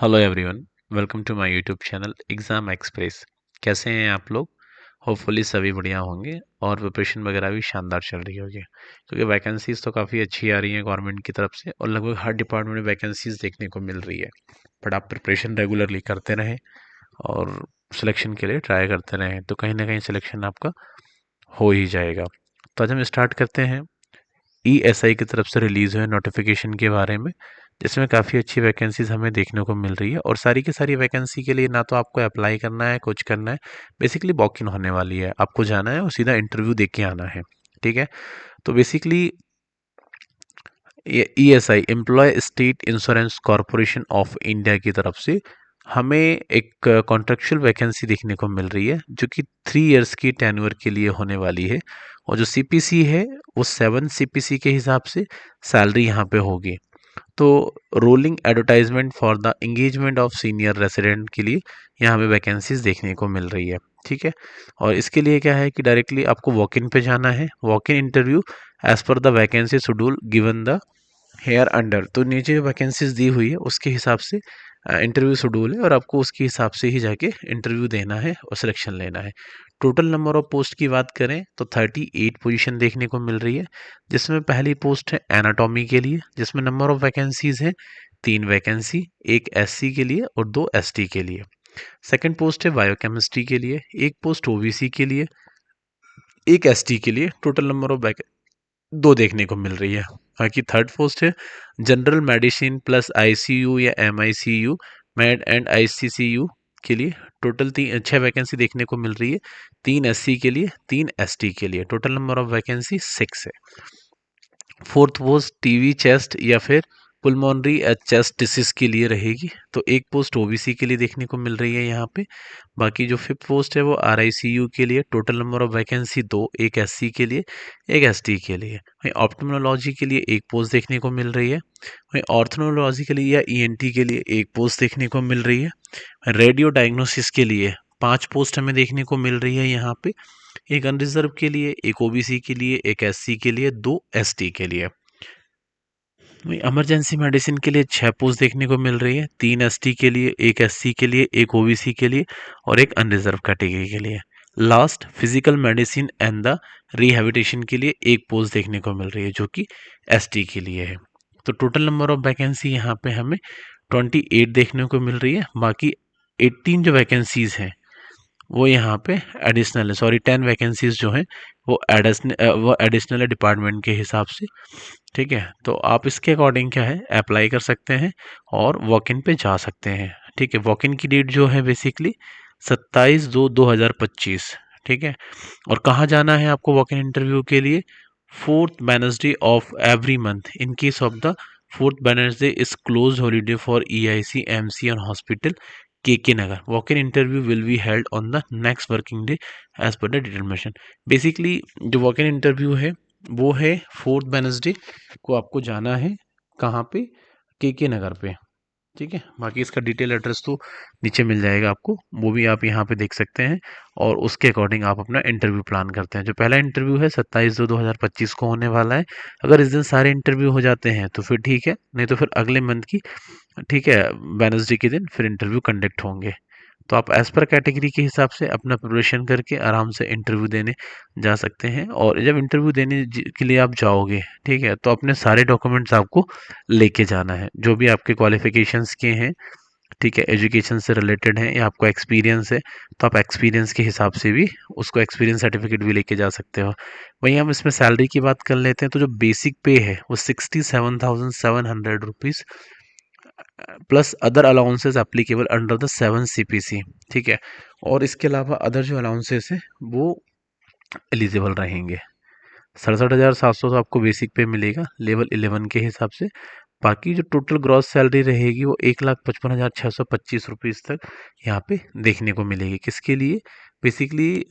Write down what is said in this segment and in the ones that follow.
Hello everyone. Welcome to my YouTube channel exam express. कैसे हैं आप लोग? होपफुली सभी बढ़िया होंगे और प्रिपरेशन वगैरह भी शानदार चल रही होगी, क्योंकि वैकेंसीज़ तो काफ़ी अच्छी आ रही हैं गवर्नमेंट की तरफ से और लगभग हर डिपार्टमेंट में वैकेंसीज़ देखने को मिल रही है। बट आप प्रिपरेशन रेगुलरली करते रहें और सिलेक्शन के लिए ट्राई करते रहें तो कहीं ना कहीं सिलेक्शन आपका हो ही जाएगा। तो आज हम स्टार्ट करते हैं ईएसआई की तरफ से रिलीज़ हुए नोटिफिकेशन के बारे में, जिसमें काफ़ी अच्छी वैकेंसीज हमें देखने को मिल रही है और सारी की सारी वैकेंसी के लिए ना तो आपको अप्लाई करना है कुछ करना है, बेसिकली वॉक इन होने वाली है। आपको जाना है और सीधा इंटरव्यू दे के आना है। ठीक है। तो basically ESI employ state insurance corporation of India की तरफ से हमें एक कॉन्ट्रेक्चुअल वैकेंसी देखने को मिल रही है, जो कि 3 इयर्स की टेन्योर के लिए होने वाली है। और जो सीपीसी है वो 7 सीपीसी के हिसाब से सैलरी यहाँ पे होगी। तो rolling advertisement for the engagement of senior resident के लिए यहाँ हमें वैकेंसीज देखने को मिल रही है। ठीक है। और इसके लिए क्या है कि डायरेक्टली आपको वॉक इन पे जाना है, walk in interview as per the vacancy schedule given the hereunder. तो नीचे जो वैकेंसीज दी हुई है उसके हिसाब से इंटरव्यू शेड्यूल है और आपको उसके हिसाब से ही जाके इंटरव्यू देना है और सिलेक्शन लेना है। टोटल नंबर ऑफ पोस्ट की बात करें तो 38 पोजीशन देखने को मिल रही है, जिसमें पहली पोस्ट है एनाटॉमी के लिए, जिसमें नंबर ऑफ वैकेंसीज है 3 वैकेंसी, एक एससी के लिए और 2 एसटी के लिए। सेकंड पोस्ट है बायोकेमिस्ट्री के लिए, एक पोस्ट ओबीसी के लिए, एक एसटी के लिए। टोटल नंबर ऑफ 2 देखने को मिल रही है। बाकी थर्ड पोस्ट है जनरल मेडिसिन प्लस आईसीयू या एमआईसीयू, मेड एंड आईसीसीयू के लिए। टोटल 6 वैकेंसी देखने को मिल रही है, 3 एससी के लिए, 3 एसटी के लिए। टोटल नंबर ऑफ वैकेंसी 6 है। फोर्थ पोस्ट टीवी चेस्ट या फिर पुलमोनरी चेस्ट डिसीज के लिए रहेगी, तो एक पोस्ट ओबीसी के लिए देखने को मिल रही है यहाँ पे। बाकी जो फिफ्थ पोस्ट है वो आरआईसीयू के लिए। टोटल नंबर ऑफ वैकेंसी 2, एक एससी के लिए, एक एसटी के लिए। वहीं ऑप्टोमोलॉजी के लिए एक पोस्ट देखने को मिल रही है। वहीं ऑर्थोनोलॉजी के लिए या ईएनटी के लिए एक पोस्ट देखने को मिल रही है। रेडियो डायग्नोसिस के लिए 5 पोस्ट हमें देखने को मिल रही है यहाँ पे, एक अनरिजर्व के लिए, एक ओबीसी के लिए, एक एससी के लिए, 2 एसटी के लिए। इमरजेंसी मेडिसिन के लिए 6 पोस्ट देखने को मिल रही है, 3 एसटी के लिए, एक एससी के लिए, एक ओबीसी के लिए और एक अनरिजर्व कैटेगरी के लिए। Last physical medicine and the rehabilitation के लिए एक पोस्ट देखने को मिल रही है, जो कि एसटी के लिए है। तो टोटल नंबर ऑफ वैकेंसी यहाँ पे हमें 28 देखने को मिल रही है। बाकी 18 जो वैकेंसीज हैं वो यहाँ पे एडिशनल है, सॉरी 10 वैकेंसीज जो हैं वो एडिशनल है डिपार्टमेंट के हिसाब से। ठीक है। तो आप इसके अकॉर्डिंग क्या है अप्लाई कर सकते हैं और वॉक इन पे जा सकते हैं। ठीक है। वॉक इन की डेट जो है बेसिकली 27/2/2025। ठीक है। और कहाँ जाना है आपको वॉक इन इंटरव्यू के लिए? Fourth Wednesday of every month in case of the fourth Wednesday is close holiday for EIC MC and hospital के नगर। Walk in interview will be held on the next working day as per the determination. Basically जो walk in interview है वो है fourth Wednesday को आपको जाना है। कहाँ पे? के नगर पे। ठीक है। बाकी इसका डिटेल एड्रेस तो नीचे मिल जाएगा आपको, वो भी आप यहाँ पे देख सकते हैं और उसके अकॉर्डिंग आप अपना इंटरव्यू प्लान करते हैं। जो पहला इंटरव्यू है 27/2/2025 को होने वाला है। अगर इस दिन सारे इंटरव्यू हो जाते हैं तो फिर ठीक है, नहीं तो फिर अगले मंथ की, ठीक है, वेडनेसडे के दिन फिर इंटरव्यू कंडक्ट होंगे। तो आप एज पर कैटेगरी के हिसाब से अपना प्रिपरेशन करके आराम से इंटरव्यू देने जा सकते हैं। और जब इंटरव्यू देने के लिए आप जाओगे, ठीक है, तो अपने सारे डॉक्यूमेंट्स आपको लेके जाना है, जो भी आपके क्वालिफिकेशंस के हैं, ठीक है, एजुकेशन से रिलेटेड हैं या आपको एक्सपीरियंस है, तो आप एक्सपीरियंस के हिसाब से भी उसको एक्सपीरियंस सर्टिफिकेट भी लेके जा सकते हो। वहीं हम इसमें सैलरी की बात कर लेते हैं, तो जो बेसिक पे है वो 67,700 rupees plus other allowances applicable under the 7 CPC. ठीक है। और इसके अलावा अदर जो अलाउंसेस हैं वो एलिजिबल रहेंगे। 67,700 तो आपको बेसिक पे मिलेगा लेवल 11 के हिसाब से। बाकी जो टोटल ग्रॉस सैलरी रहेगी वो 1,55,625 तक यहाँ पे देखने को मिलेगी। किसके लिए? बेसिकली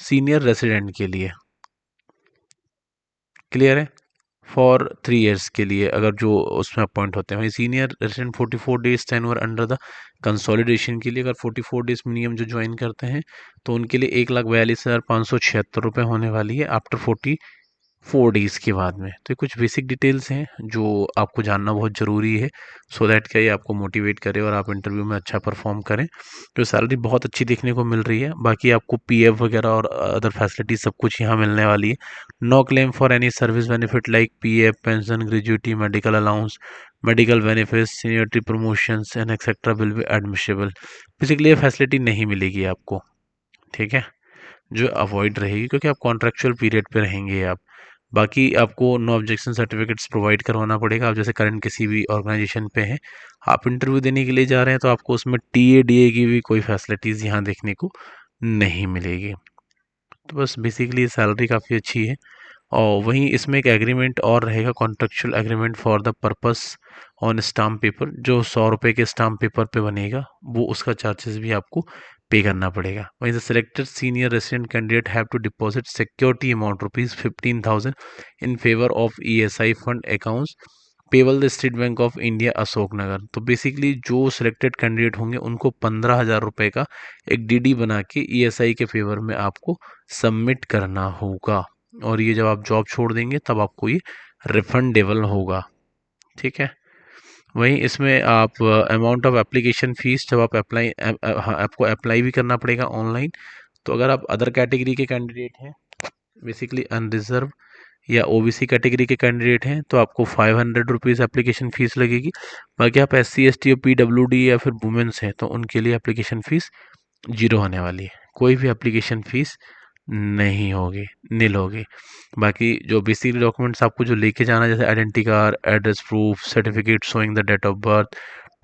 सीनियर रेसिडेंट के लिए। क्लियर है? फॉर 3 इयर्स के लिए अगर जो उसमें अपॉइंट होते हैं। वहीं senior resident 44 days tenure under the consolidation के लिए अगर 44 डेज मिनिमम जो ज्वाइन करते हैं तो उनके लिए 1,42,576 रुपये होने वाली है आफ्टर 40 4 डेज़ के बाद में। तो ये कुछ बेसिक डिटेल्स हैं जो आपको जानना बहुत ज़रूरी है, सो दैट क्या ये आपको मोटिवेट करे और आप इंटरव्यू में अच्छा परफॉर्म करें। तो सैलरी बहुत अच्छी देखने को मिल रही है। बाकी आपको पीएफ वगैरह और अदर फैसिलिटीज सब कुछ यहाँ मिलने वाली है। No claim for any service benefit like PF, pension, gratuity, medical allowance, medical benefits, seniority promotions and etcetera will be admissible. Basically ये फैसिलिटी नहीं मिलेगी आपको, ठीक है, जो अवॉइड रहेगी क्योंकि आप कॉन्ट्रेक्चुअल पीरियड पे रहेंगे आप। बाकी आपको नो ऑब्जेक्शन सर्टिफिकेट्स प्रोवाइड करवाना पड़ेगा। आप जैसे करंट किसी भी ऑर्गेनाइजेशन पे हैं, आप इंटरव्यू देने के लिए जा रहे हैं, तो आपको उसमें टीए डीए की भी कोई फैसिलिटीज़ यहाँ देखने को नहीं मिलेगी। तो बस बेसिकली सैलरी काफ़ी अच्छी है। और वहीं इसमें एक एग्रीमेंट और रहेगा, contractual agreement for the purpose on stamp paper, जो 100 रुपये के स्टाम्प पेपर पे बनेगा, वो उसका चार्जेस भी आपको पे करना पड़ेगा। वहीं the selected senior resident candidate have to deposit security amount ₹15,000 in favour of ESI fund accounts payable the State Bank of India Ashoknagar. तो बेसिकली जो सिलेक्टेड कैंडिडेट होंगे उनको 15,000 रुपये का एक डीडी बना के ईएसआई के फेवर में आपको सबमिट करना होगा। और ये जब आप जॉब छोड़ देंगे तब आपको ये रिफंडेबल होगा, ठीक है। वहीं इसमें आप अमाउंट ऑफ एप्लीकेशन फ़ीस जब आप हाँ, आपको अप्लाई भी करना पड़ेगा ऑनलाइन। तो अगर आप अदर कैटेगरी के कैंडिडेट हैं, बेसिकली अनरिजर्व या ओबीसी कैटेगरी के कैंडिडेट हैं, तो आपको 500 रुपीज़ एप्लीकेशन फ़ीस लगेगी। बाकी आप एससी एसटी और पीडब्ल्यूडी या फिर वुमेंस हैं, तो उनके लिए एप्लीकेशन फ़ीस जीरो होने वाली है। कोई भी एप्लीकेशन फ़ीस नहीं होगी, नील होगी। बाकी जो बेसिक डॉक्यूमेंट्स आपको जो लेके जाना है, जैसे identity card, address proof, certificate showing the date of birth,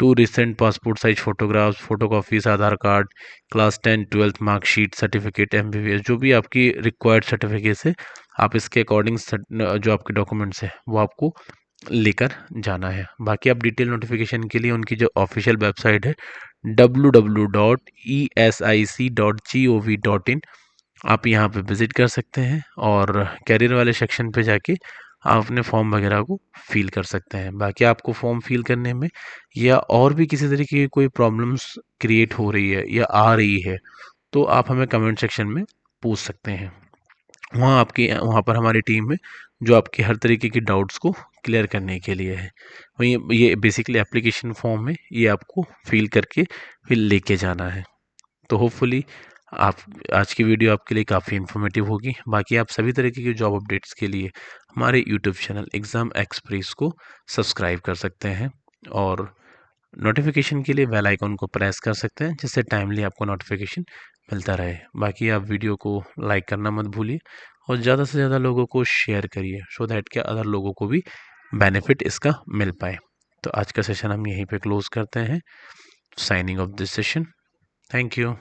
2 recent passport size photographs, photocopies, Aadhaar card, class 10 12th marksheet, certificate, MBBS, जो भी आपकी रिक्वायर्ड सर्टिफिकेट्स है, आप इसके अकॉर्डिंग जो आपके डॉक्यूमेंट्स हैं वो आपको लेकर जाना है। बाकी आप डिटेल नोटिफिकेशन के लिए उनकी जो ऑफिशियल वेबसाइट है www.esic.gov.in, आप यहाँ पे विज़िट कर सकते हैं और करियर वाले सेक्शन पे जाके आप अपने फॉर्म वगैरह को फिल कर सकते हैं। बाकी आपको फॉर्म फिल करने में या और भी किसी तरीके की कोई प्रॉब्लम्स क्रिएट हो रही है या आ रही है, तो आप हमें कमेंट सेक्शन में पूछ सकते हैं। वहाँ पर हमारी टीम है जो आपके हर तरीके की डाउट्स को क्लियर करने के लिए है। वहीं ये बेसिकली एप्लीकेशन फॉर्म है, ये आपको फिल करके फिर लेके जाना है। तो होपफुली आप आज की वीडियो आपके लिए काफ़ी इन्फॉर्मेटिव होगी। बाकी आप सभी तरीके की जॉब अपडेट्स के लिए हमारे यूट्यूब चैनल एग्ज़ाम एक्सप्रेस को सब्सक्राइब कर सकते हैं और नोटिफिकेशन के लिए बेल आइकन को प्रेस कर सकते हैं, जिससे टाइमली आपको नोटिफिकेशन मिलता रहे। बाकी आप वीडियो को लाइक करना मत भूलिए और ज़्यादा से ज़्यादा लोगों को शेयर करिए, सो दैट कि अदर लोगों को भी बेनिफिट इसका मिल पाए। तो आज का सेशन हम यहीं पे क्लोज करते हैं। Signing off this session. Thank you.